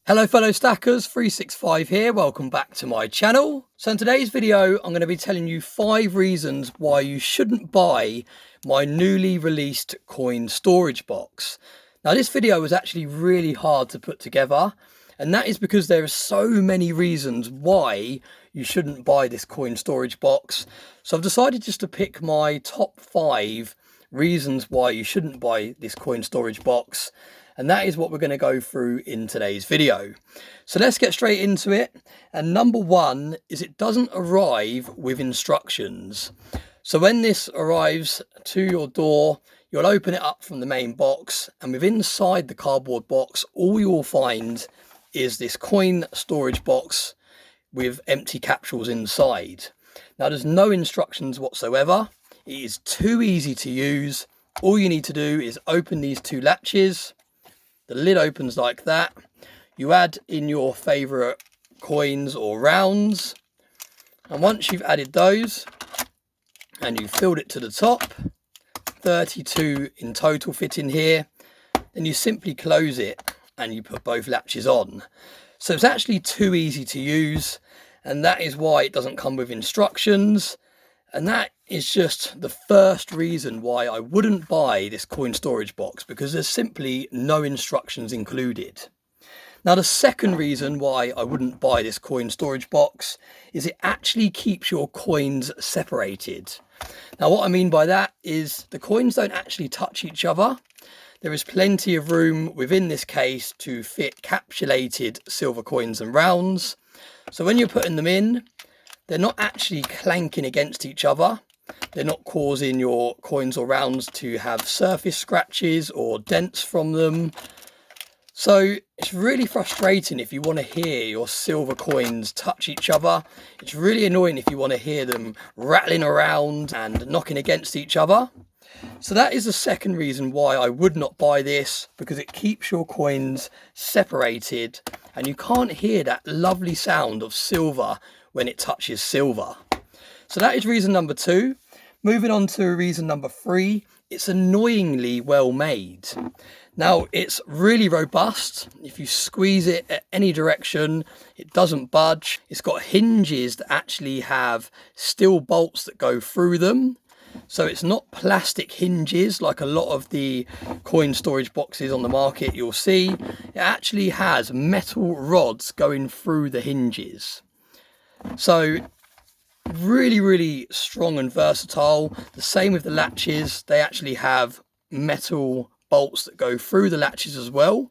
Hello fellow stackers, 365 here, welcome back to my channel. So in today's video I'm going to be telling you 5 reasons why you shouldn't buy my newly released coin storage box. Now this video was actually really hard to put together, and that is because there are so many reasons why you shouldn't buy this coin storage box. So I've decided just to pick my top 5 reasons why you shouldn't buy this coin storage box. And that is what we're going to go through in today's video. So let's get straight into it. And number 1 is it doesn't arrive with instructions. So when this arrives to your door, you'll open it up from the main box, and within inside the cardboard box, all you will find is this coin storage box with empty capsules inside. Now there's no instructions whatsoever. It is too easy to use. All you need to do is open these 2 latches. The lid opens like that. You add in your favourite coins or rounds, and once you've added those and you've filled it to the top, 32 in total fit in here, then you simply close it and you put both latches on. So it's actually too easy to use, and that is why it doesn't come with instructions. And that is just the first reason why I wouldn't buy this coin storage box, because there's simply no instructions included. Now the second reason why I wouldn't buy this coin storage box is it actually keeps your coins separated. Now what I mean by that is the coins don't actually touch each other. There is plenty of room within this case to fit capsulated silver coins and rounds. So when you're putting them in, they're not actually clanking against each other. They're not causing your coins or rounds to have surface scratches or dents from them. So it's really frustrating if you want to hear your silver coins touch each other. It's really annoying if you want to hear them rattling around and knocking against each other. So that is the second reason why I would not buy this, because it keeps your coins separated and you can't hear that lovely sound of silver when it touches silver. So that is reason number 2. Moving on to reason number 3, it's annoyingly well made. Now it's really robust. If you squeeze it at any direction, it doesn't budge. It's got hinges that actually have steel bolts that go through them. So it's not plastic hinges like a lot of the coin storage boxes on the market you'll see. It actually has metal rods going through the hinges. So really strong and versatile. The same with the latches. They actually have metal bolts that go through the latches as well.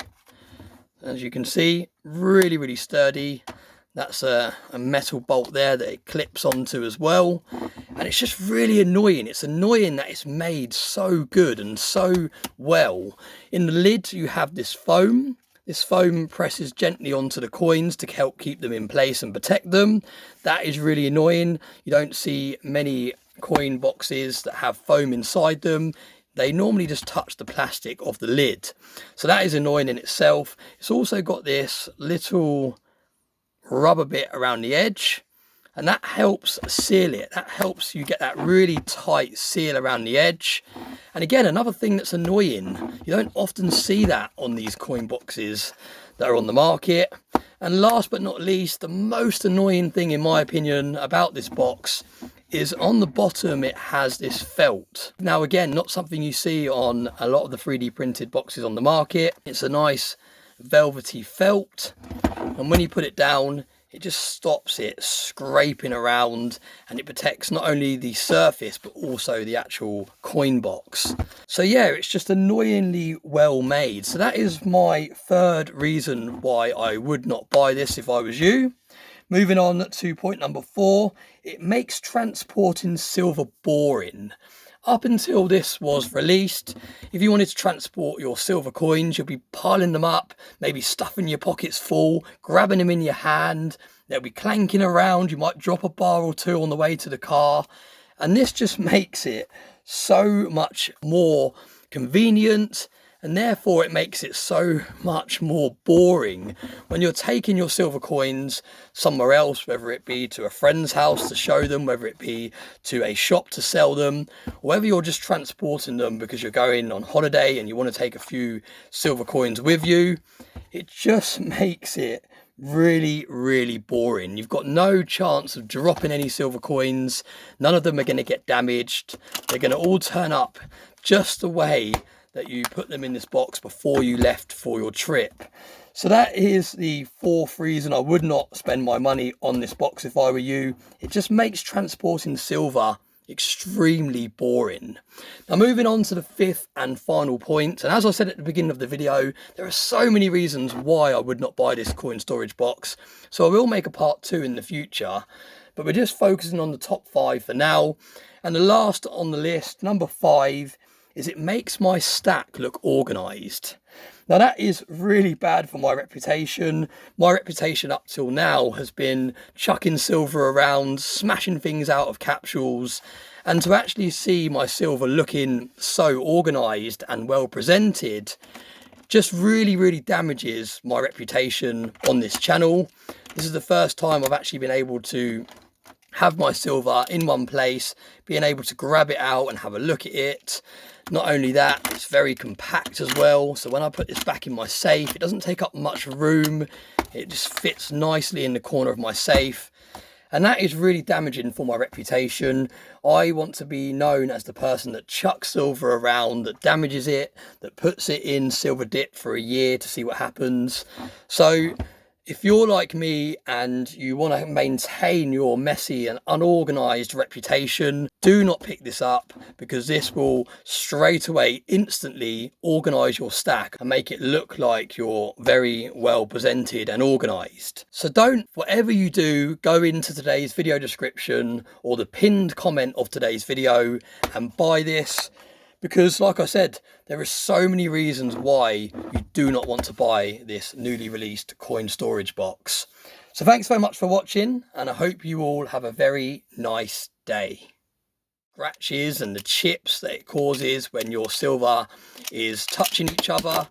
As you can see, really sturdy. That's a metal bolt there that it clips onto as well. And it's just really annoying. It's annoying that it's made so good and so well. In the lid you have this foam. This foam presses gently onto the coins to help keep them in place and protect them. That is really annoying. You don't see many coin boxes that have foam inside them. They normally just touch the plastic of the lid. So that is annoying in itself. It's also got this little rubber bit around the edge, and that helps seal it. That helps you get that really tight seal around the edge. And again, another thing that's annoying, you don't often see that on these coin boxes that are on the market. And last but not least, the most annoying thing in my opinion about this box is on the bottom it has this felt. Now again, not something you see on a lot of the 3D printed boxes on the market. It's a nice velvety felt, and when you put it down it just stops it scraping around, and it protects not only the surface but also the actual coin box. So yeah, it's just annoyingly well made. So that is my third reason why I would not buy this if I was you. Moving on to point number 4, it makes transporting silver boring. Up until this was released, if you wanted to transport your silver coins, you'll be piling them up, maybe stuffing your pockets full, grabbing them in your hand, they'll be clanking around, you might drop a bar or 2 on the way to the car, and this just makes it so much more convenient And therefore it makes it so much more boring when you're taking your silver coins somewhere else, whether it be to a friend's house to show them, whether it be to a shop to sell them, or whether you're just transporting them because you're going on holiday and you want to take a few silver coins with you. It just makes it really boring. You've got no chance of dropping any silver coins. None of them are going to get damaged. They're going to all turn up just the way that you put them in this box before you left for your trip. So that is the fourth reason I would not spend my money on this box if I were you. It just makes transporting silver extremely boring. Now moving on to the fifth and final point, and as I said at the beginning of the video, there are so many reasons why I would not buy this coin storage box, so I will make a part 2 in the future, but we're just focusing on the top 5 for now. And the last on the list, number 5, is it makes my stack look organized. Now that is really bad for my reputation. My reputation up till now has been chucking silver around, smashing things out of capsules, and to actually see my silver looking so organized and well presented just really damages my reputation on this channel. This is the first time I've actually been able to have my silver in one place, being able to grab it out and have a look at it. Not only that, it's very compact as well, so when I put this back in my safe, it doesn't take up much room. It just fits nicely in the corner of my safe, and that is really damaging for my reputation. I want to be known as the person that chucks silver around, that damages it, that puts it in silver dip for a year to see what happens. So if you're like me and you want to maintain your messy and unorganized reputation, do not pick this up, because this will straight away instantly organize your stack and make it look like you're very well presented and organized. So don't, whatever you do, go into today's video description or the pinned comment of today's video and buy this. Because like I said, there are so many reasons why you do not want to buy this newly released coin storage box. So thanks very much for watching, and I hope you all have a very nice day. Scratches and the chips that it causes when your silver is touching each other,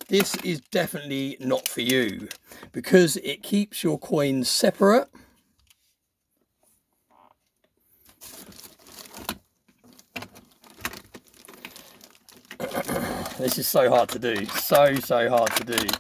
this is definitely not for you, because it keeps your coins separate. This is so hard to do, so hard to do.